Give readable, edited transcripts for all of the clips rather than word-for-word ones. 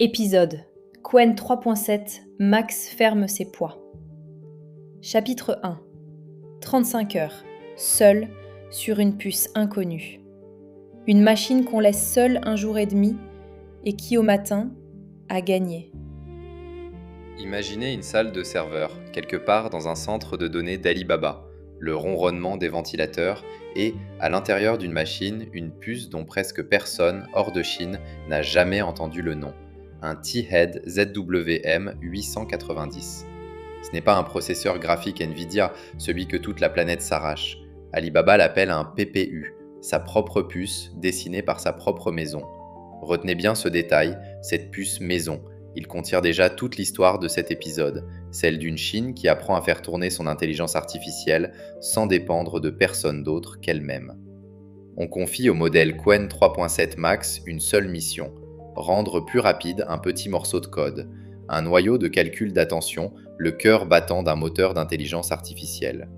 Épisode Qwen 3.7 Max ferme ses poids. Chapitre 1 35 heures, seul, sur une puce inconnue. Une machine qu'on laisse seule un jour et demi et qui, au matin, a gagné. Imaginez une salle de serveur, quelque part dans un centre de données d'Alibaba, le ronronnement des ventilateurs et, à l'intérieur d'une machine, une puce dont presque personne, hors de Chine, n'a jamais entendu le nom. Un T-Head ZWM 890. Ce n'est pas un processeur graphique Nvidia, celui que toute la planète s'arrache. Alibaba l'appelle un PPU, sa propre puce dessinée par sa propre maison. Retenez bien ce détail, cette puce maison. Il contient déjà toute l'histoire de cet épisode, celle d'une Chine qui apprend à faire tourner son intelligence artificielle sans dépendre de personne d'autre qu'elle-même. On confie au modèle Qwen 3.7 Max une seule mission, rendre plus rapide un petit morceau de code, un noyau de calcul d'attention, le cœur battant d'un moteur d'intelligence artificielle.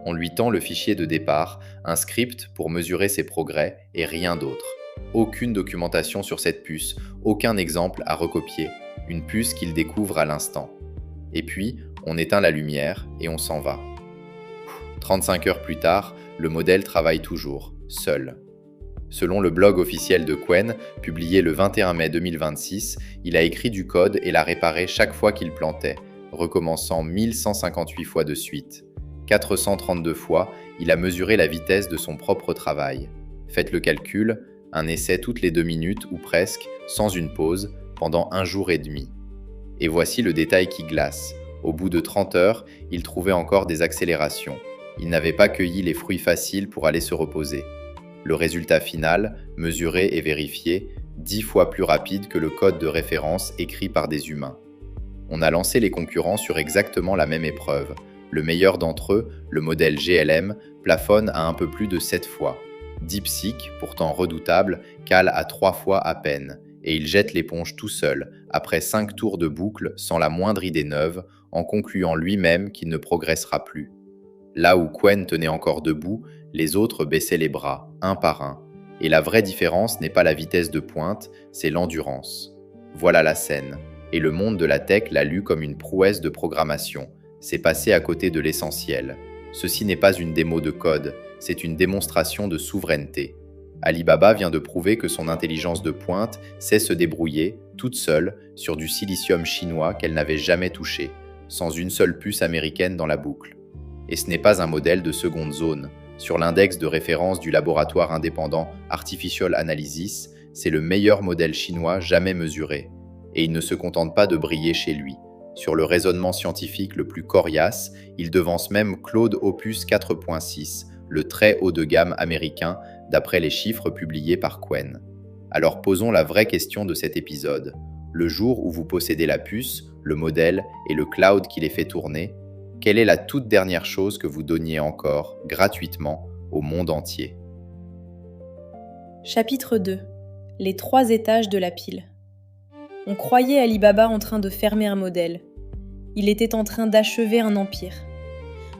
On lui tend le fichier de départ, un script pour mesurer ses progrès et rien d'autre. Aucune documentation sur cette puce, aucun exemple à recopier, une puce qu'il découvre à l'instant. Et puis, on éteint la lumière et on s'en va. 35 heures plus tard, le modèle travaille toujours, seul. Selon le blog officiel de Qwen, publié le 21 mai 2026, il a écrit du code et l'a réparé chaque fois qu'il plantait, recommençant 1158 fois de suite. 432 fois, il a mesuré la vitesse de son propre travail. Faites le calcul, un essai toutes les 2 minutes ou presque, sans une pause, pendant un jour et demi. Et voici le détail qui glace. Au bout de 30 heures, il trouvait encore des accélérations. Il n'avait pas cueilli les fruits faciles pour aller se reposer. Le résultat final, mesuré et vérifié, 10 fois plus rapide que le code de référence écrit par des humains. On a lancé les concurrents sur exactement la même épreuve. Le meilleur d'entre eux, le modèle GLM, plafonne à un peu plus de 7 fois. DeepSeek, pourtant redoutable, cale à 3 fois à peine, et il jette l'éponge tout seul, après 5 tours de boucle sans la moindre idée neuve, en concluant lui-même qu'il ne progressera plus. Là où Qwen tenait encore debout, les autres baissaient les bras, un par un. Et la vraie différence n'est pas la vitesse de pointe, c'est l'endurance. Voilà la scène. Et le monde de la tech l'a lu comme une prouesse de programmation. C'est passé à côté de l'essentiel. Ceci n'est pas une démo de code, c'est une démonstration de souveraineté. Alibaba vient de prouver que son intelligence de pointe sait se débrouiller, toute seule, sur du silicium chinois qu'elle n'avait jamais touché, sans une seule puce américaine dans la boucle. Et ce n'est pas un modèle de seconde zone. Sur l'index de référence du laboratoire indépendant Artificial Analysis, c'est le meilleur modèle chinois jamais mesuré. Et il ne se contente pas de briller chez lui. Sur le raisonnement scientifique le plus coriace, il devance même Claude Opus 4.6, le très haut de gamme américain, d'après les chiffres publiés par Qwen. Alors posons la vraie question de cet épisode. Le jour où vous possédez la puce, le modèle et le cloud qui les fait tourner, quelle est la toute dernière chose que vous donniez encore, gratuitement, au monde entier ? Chapitre 2 Les 3 étages de la pile. On croyait Alibaba en train de fermer un modèle. Il était en train d'achever un empire.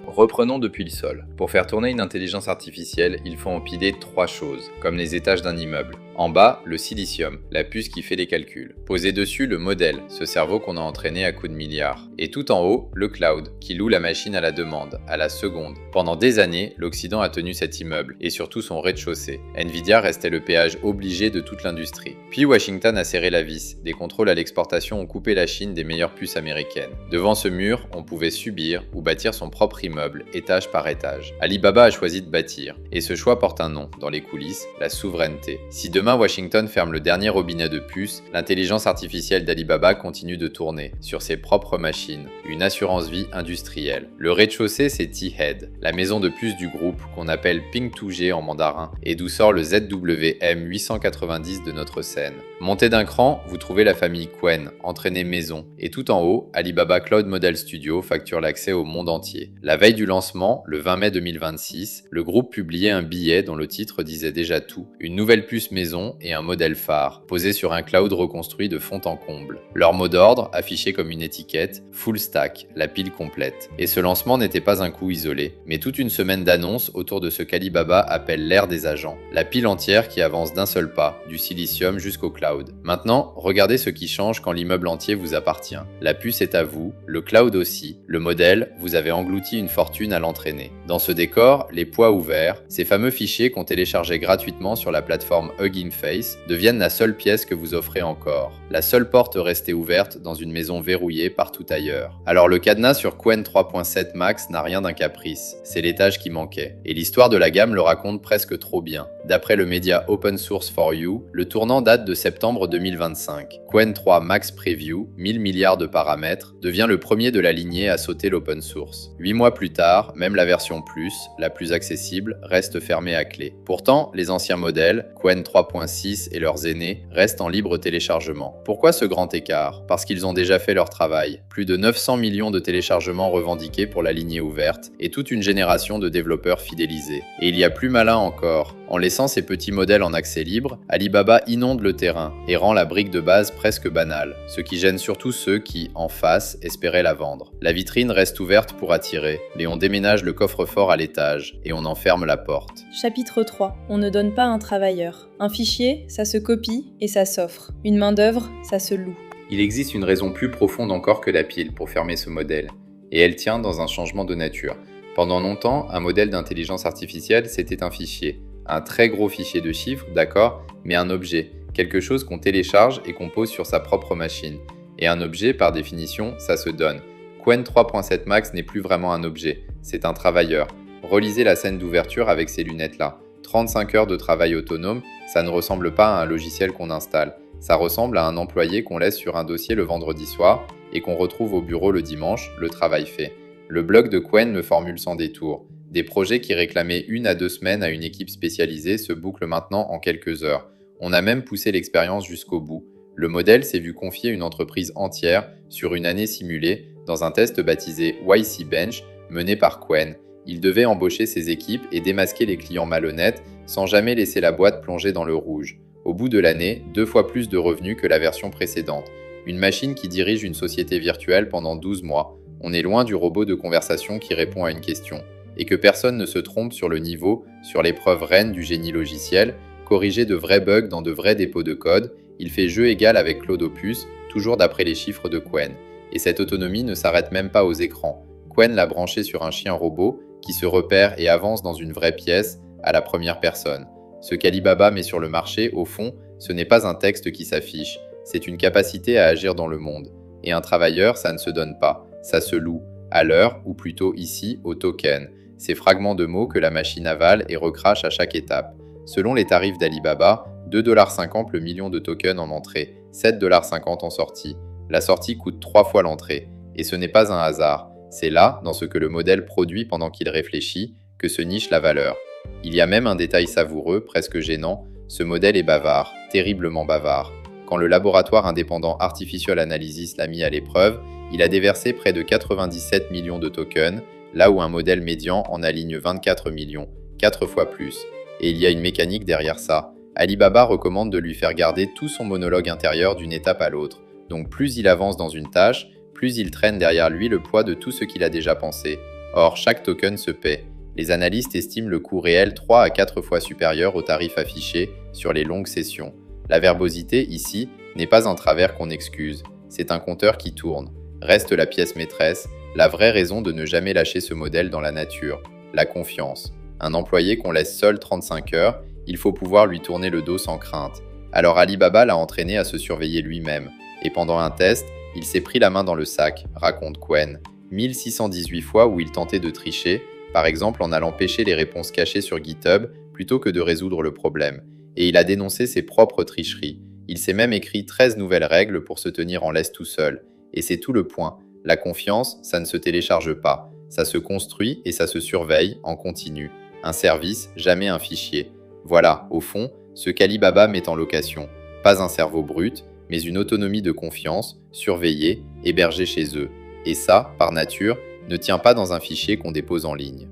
Reprenons depuis le sol. Pour faire tourner une intelligence artificielle, il faut empiler 3 choses, comme les étages d'un immeuble. En bas, le silicium, la puce qui fait les calculs. Posé dessus, le modèle, ce cerveau qu'on a entraîné à coups de milliards. Et tout en haut, le cloud, qui loue la machine à la demande, à la seconde. Pendant des années, l'Occident a tenu cet immeuble, et surtout son rez-de-chaussée. Nvidia restait le péage obligé de toute l'industrie. Puis Washington a serré la vis. Des contrôles à l'exportation ont coupé la Chine des meilleures puces américaines. Devant ce mur, on pouvait subir ou bâtir son propre immeuble, étage par étage. Alibaba a choisi de bâtir, et ce choix porte un nom, dans les coulisses, la souveraineté. Si demain Washington ferme le dernier robinet de puces, l'intelligence artificielle d'Alibaba continue de tourner, sur ses propres machines, une assurance vie industrielle. Le rez-de-chaussée, c'est T-Head, la maison de puces du groupe, qu'on appelle Ping2G en mandarin, et d'où sort le ZWM 890 de notre scène. Montez d'un cran, vous trouvez la famille Qwen, entraînée maison, et tout en haut, Alibaba Cloud Model Studio facture l'accès au monde entier. La veille du lancement, le 20 mai 2026, le groupe publiait un billet dont le titre disait déjà tout, une nouvelle puce maison maison et un modèle phare, posé sur un cloud reconstruit de fond en comble. Leur mot d'ordre, affiché comme une étiquette, Full Stack, la pile complète. Et ce lancement n'était pas un coup isolé, mais toute une semaine d'annonces autour de ce qu'Alibaba appelle l'ère des agents. La pile entière qui avance d'un seul pas, du silicium jusqu'au cloud. Maintenant, regardez ce qui change quand l'immeuble entier vous appartient. La puce est à vous, le cloud aussi, le modèle, vous avez englouti une fortune à l'entraîner. Dans ce décor, les poids ouverts, ces fameux fichiers qu'on téléchargeait gratuitement sur la plateforme Hugging Face, deviennent la seule pièce que vous offrez encore. La seule porte restée ouverte dans une maison verrouillée partout ailleurs. Alors le cadenas sur Qwen 3.7 Max n'a rien d'un caprice, c'est l'étage qui manquait. Et l'histoire de la gamme le raconte presque trop bien. D'après le média Open Source for You, le tournant date de septembre 2025. Qwen 3 Max Preview, 1000 milliards de paramètres, devient le premier de la lignée à sauter l'open source. 8 mois plus tard, même la version Plus, la plus accessible, reste fermée à clé. Pourtant, les anciens modèles, Qwen 3.6 et leurs aînés, restent en libre téléchargement. Pourquoi ce grand écart? Parce qu'ils ont déjà fait leur travail. Plus de 900 millions de téléchargements revendiqués pour la lignée ouverte et toute une génération de développeurs fidélisés. Et il y a plus malin encore. En laissant ces petits modèles en accès libre, Alibaba inonde le terrain et rend la brique de base presque banale, ce qui gêne surtout ceux qui, en face, espéraient la vendre. La vitrine reste ouverte pour attirer, mais on déménage le coffre-fort à l'étage et on en ferme la porte. Chapitre 3. On ne donne pas un travailleur. Un fichier, ça se copie et ça s'offre. Une main-d'œuvre, ça se loue. Il existe une raison plus profonde encore que la pile pour fermer ce modèle, et elle tient dans un changement de nature. Pendant longtemps, un modèle d'intelligence artificielle, c'était un fichier. Un très gros fichier de chiffres, d'accord, mais un objet, quelque chose qu'on télécharge et qu'on pose sur sa propre machine. Et un objet, par définition, ça se donne. Qwen 3.7 Max n'est plus vraiment un objet, c'est un travailleur. Relisez la scène d'ouverture avec ces lunettes-là. 35 heures de travail autonome, ça ne ressemble pas à un logiciel qu'on installe. Ça ressemble à un employé qu'on laisse sur un dossier le vendredi soir et qu'on retrouve au bureau le dimanche, le travail fait. Le blog de Qwen le formule sans détour. Des projets qui réclamaient 1 à 2 semaines à une équipe spécialisée se bouclent maintenant en quelques heures. On a même poussé l'expérience jusqu'au bout. Le modèle s'est vu confier une entreprise entière sur une année simulée dans un test baptisé YC Bench mené par Qwen. Il devait embaucher ses équipes et démasquer les clients malhonnêtes sans jamais laisser la boîte plonger dans le rouge. Au bout de l'année, 2 fois plus de revenus que la version précédente. Une machine qui dirige une société virtuelle pendant 12 mois. On est loin du robot de conversation qui répond à une question. Et que personne ne se trompe sur le niveau, sur l'épreuve reine du génie logiciel, corriger de vrais bugs dans de vrais dépôts de code, il fait jeu égal avec Claude Opus, toujours d'après les chiffres de Qwen. Et cette autonomie ne s'arrête même pas aux écrans. Qwen l'a branché sur un chien robot qui se repère et avance dans une vraie pièce à la première personne. Ce qu'Alibaba met sur le marché, au fond, ce n'est pas un texte qui s'affiche, c'est une capacité à agir dans le monde. Et un travailleur, ça ne se donne pas, ça se loue, à l'heure, ou plutôt ici, au token. Ces fragments de mots que la machine avale et recrache à chaque étape. Selon les tarifs d'Alibaba, 2,50$ le million de tokens en entrée, 7,50$ en sortie. La sortie coûte 3 fois l'entrée. Et ce n'est pas un hasard. C'est là, dans ce que le modèle produit pendant qu'il réfléchit, que se niche la valeur. Il y a même un détail savoureux, presque gênant, ce modèle est bavard, terriblement bavard. Quand le laboratoire indépendant Artificial Analysis l'a mis à l'épreuve, il a déversé près de 97 millions de tokens, là où un modèle médian en aligne 24 millions, 4 fois plus. Et il y a une mécanique derrière ça. Alibaba recommande de lui faire garder tout son monologue intérieur d'une étape à l'autre. Donc plus il avance dans une tâche, plus il traîne derrière lui le poids de tout ce qu'il a déjà pensé. Or, chaque token se paie. Les analystes estiment le coût réel 3 à 4 fois supérieur au tarif affiché sur les longues sessions. La verbosité, ici, n'est pas un travers qu'on excuse, c'est un compteur qui tourne. Reste la pièce maîtresse, la vraie raison de ne jamais lâcher ce modèle dans la nature, la confiance. Un employé qu'on laisse seul 35 heures, il faut pouvoir lui tourner le dos sans crainte. Alors Alibaba l'a entraîné à se surveiller lui-même, et pendant un test, il s'est pris la main dans le sac, raconte Qwen. 1618 fois où il tentait de tricher, par exemple en allant pêcher les réponses cachées sur GitHub plutôt que de résoudre le problème. Et il a dénoncé ses propres tricheries. Il s'est même écrit 13 nouvelles règles pour se tenir en laisse tout seul. Et c'est tout le point. La confiance, ça ne se télécharge pas. Ça se construit et ça se surveille en continu. Un service, jamais un fichier. Voilà, au fond, ce qu'Alibaba met en location. Pas un cerveau brut, mais une autonomie de confiance, surveillée, hébergée chez eux. Et ça, par nature, ne tient pas dans un fichier qu'on dépose en ligne.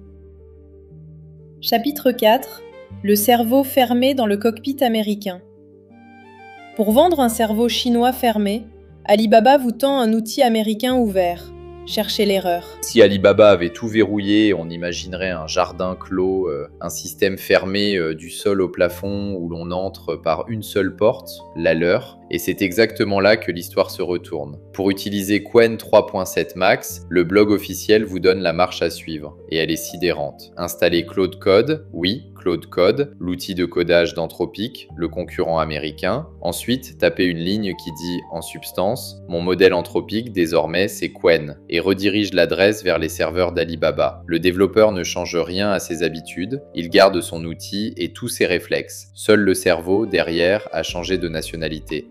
Chapitre 4. Le cerveau fermé dans le cockpit américain. Pour vendre un cerveau chinois fermé, Alibaba vous tend un outil américain ouvert. Cherchez l'erreur. Si Alibaba avait tout verrouillé, on imaginerait un jardin clos, un système fermé du sol au plafond où l'on entre par une seule porte, la leur, et c'est exactement là que l'histoire se retourne. Pour utiliser Qwen 3.7 Max, le blog officiel vous donne la marche à suivre, et elle est sidérante. Installez Claude Code, oui, Claude Code, l'outil de codage d'Anthropic, le concurrent américain. Ensuite, tapez une ligne qui dit en substance « Mon modèle Anthropic, désormais, c'est Qwen » et redirige l'adresse vers les serveurs d'Alibaba. Le développeur ne change rien à ses habitudes, il garde son outil et tous ses réflexes. Seul le cerveau, derrière, a changé de nationalité.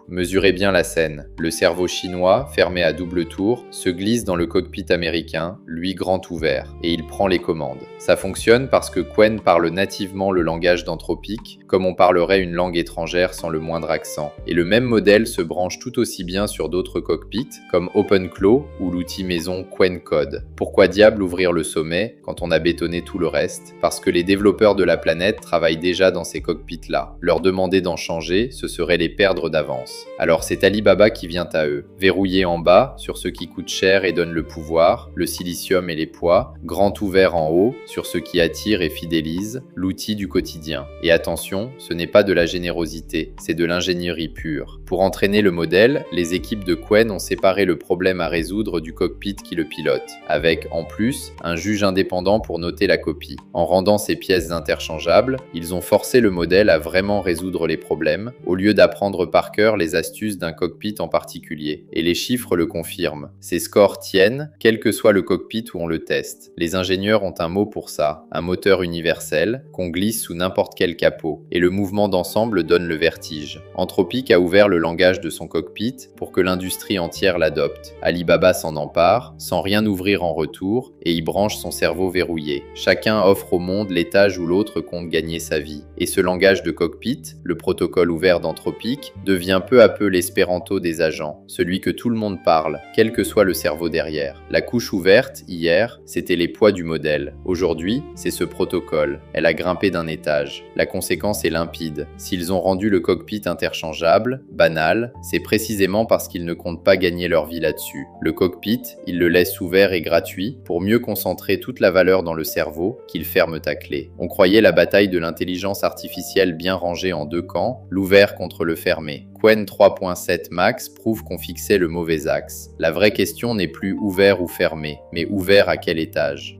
Mesurez bien la scène. Le cerveau chinois, fermé à double tour, se glisse dans le cockpit américain, lui grand ouvert, et il prend les commandes. Ça fonctionne parce que Qwen parle nativement le langage d'Anthropic, comme on parlerait une langue étrangère sans le moindre accent. Et le même modèle se branche tout aussi bien sur d'autres cockpits, comme OpenClaw ou l'outil maison Qwen Code. Pourquoi diable ouvrir le sommet quand on a bétonné tout le reste? Parce que les développeurs de la planète travaillent déjà dans ces cockpits-là. Leur demander d'en changer, ce serait les perdre d'avance. Alors c'est Alibaba qui vient à eux. Verrouillé en bas, sur ce qui coûte cher et donne le pouvoir, le silicium et les poids, grand ouvert en haut, sur ce qui attire et fidélise, l'outil du quotidien. Et attention, ce n'est pas de la générosité, c'est de l'ingénierie pure. Pour entraîner le modèle, les équipes de Qwen ont séparé le problème à résoudre du cockpit qui le pilote, avec, en plus, un juge indépendant pour noter la copie. En rendant ces pièces interchangeables, ils ont forcé le modèle à vraiment résoudre les problèmes, au lieu d'apprendre par cœur les astuces d'un cockpit en particulier. Et les chiffres le confirment. Ces scores tiennent, quel que soit le cockpit où on le teste. Les ingénieurs ont un mot pour ça, un moteur universel, qu'on glisse sous n'importe quel capot. Et le mouvement d'ensemble donne le vertige. Anthropic a ouvert le langage de son cockpit pour que l'industrie entière l'adopte. Alibaba s'en empare, sans rien ouvrir en retour, et y branche son cerveau verrouillé. Chacun offre au monde l'étage où l'autre compte gagner sa vie. Et ce langage de cockpit, le protocole ouvert d'Anthropic, devient peu à peu l'espéranto des agents, celui que tout le monde parle, quel que soit le cerveau derrière. La couche ouverte, hier, c'était les poids du modèle. Aujourd'hui, c'est ce protocole. Elle a grimpé d'un étage. La conséquence est limpide. S'ils ont rendu le cockpit interchangeable, banal, c'est précisément parce qu'ils ne comptent pas gagner leur vie là-dessus. Le cockpit, ils le laissent ouvert et gratuit pour mieux concentrer toute la valeur dans le cerveau qu'ils ferment à clé. On croyait la bataille de l'intelligence artificielle bien rangée en deux camps, l'ouvert contre le fermé. Qwen 3.7 Max prouve qu'on fixait le mauvais axe. La vraie question n'est plus ouvert ou fermé, mais ouvert à quel étage?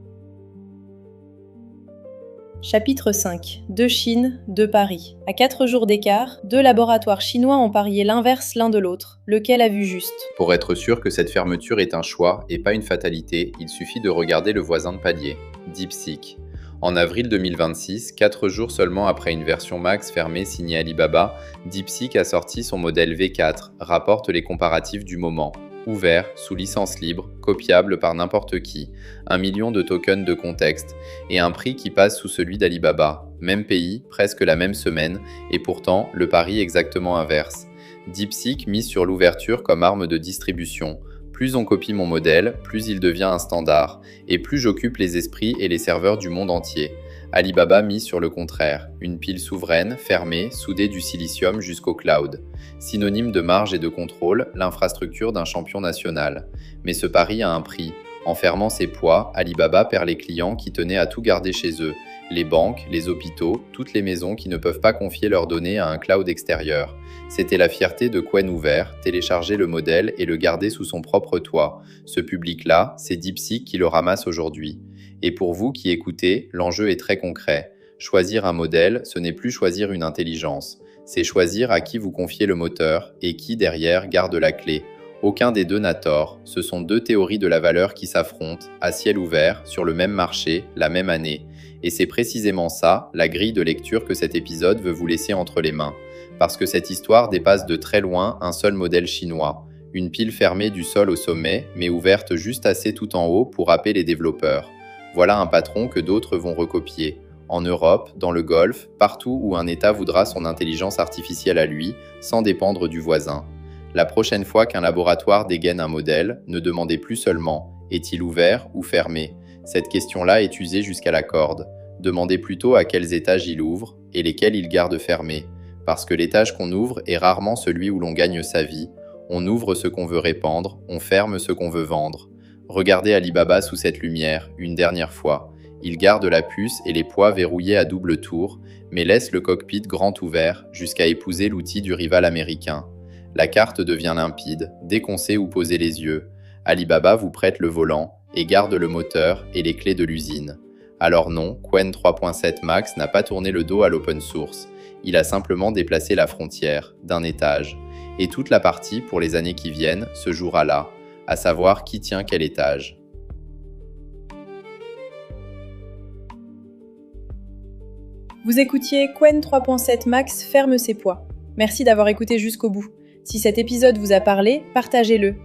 Chapitre 5. 2 Chine, 2 paris. À 4 jours d'écart, 2 laboratoires chinois ont parié l'inverse l'un de l'autre. Lequel a vu juste? Pour être sûr que cette fermeture est un choix et pas une fatalité, il suffit de regarder le voisin de palier, DeepSeek. En avril 2026, 4 jours seulement après une version Max fermée signée Alibaba, DeepSeek a sorti son modèle V4, rapporte les comparatifs du moment. Ouvert, sous licence libre, copiable par n'importe qui, 1 million de tokens de contexte, et un prix qui passe sous celui d'Alibaba. Même pays, presque la même semaine, et pourtant le pari exactement inverse. DeepSeek mise sur l'ouverture comme arme de distribution. Plus on copie mon modèle, plus il devient un standard, et plus j'occupe les esprits et les serveurs du monde entier. Alibaba mise sur le contraire, une pile souveraine, fermée, soudée du silicium jusqu'au cloud. Synonyme de marge et de contrôle, l'infrastructure d'un champion national. Mais ce pari a un prix. En fermant ses poids, Alibaba perd les clients qui tenaient à tout garder chez eux, les banques, les hôpitaux, toutes les maisons qui ne peuvent pas confier leurs données à un cloud extérieur. C'était la fierté de Qwen ouvert, télécharger le modèle et le garder sous son propre toit. Ce public-là, c'est DeepSeek qui le ramasse aujourd'hui. Et pour vous qui écoutez, l'enjeu est très concret. Choisir un modèle, ce n'est plus choisir une intelligence. C'est choisir à qui vous confiez le moteur et qui, derrière, garde la clé. Aucun des deux n'a tort. Ce sont deux théories de la valeur qui s'affrontent, à ciel ouvert, sur le même marché, la même année. Et c'est précisément ça, la grille de lecture que cet épisode veut vous laisser entre les mains. Parce que cette histoire dépasse de très loin un seul modèle chinois. Une pile fermée du sol au sommet, mais ouverte juste assez tout en haut pour happer les développeurs. Voilà un patron que d'autres vont recopier. En Europe, dans le Golfe, partout où un État voudra son intelligence artificielle à lui, sans dépendre du voisin. La prochaine fois qu'un laboratoire dégaine un modèle, ne demandez plus seulement « est-il ouvert ou fermé ?» Cette question-là est usée jusqu'à la corde. Demandez plutôt à quels étages il ouvre et lesquels il garde fermés. parce que l'étage qu'on ouvre est rarement celui où l'on gagne sa vie. On ouvre ce qu'on veut répandre, on ferme ce qu'on veut vendre. Regardez Ali Baba sous cette lumière, une dernière fois. Il garde la puce et les poids verrouillés à double tour, mais laisse le cockpit grand ouvert jusqu'à épouser l'outil du rival américain. La carte devient limpide, dès qu'on sait où poser les yeux. Ali Baba vous prête le volant et garde le moteur et les clés de l'usine. Alors non, Qwen 3.7 Max n'a pas tourné le dos à l'open source. Il a simplement déplacé la frontière, d'un étage. Et toute la partie, pour les années qui viennent, se jouera là, à savoir qui tient quel étage. Vous écoutiez Qwen 3.7 Max ferme ses poids. Merci d'avoir écouté jusqu'au bout. Si cet épisode vous a parlé, partagez-le.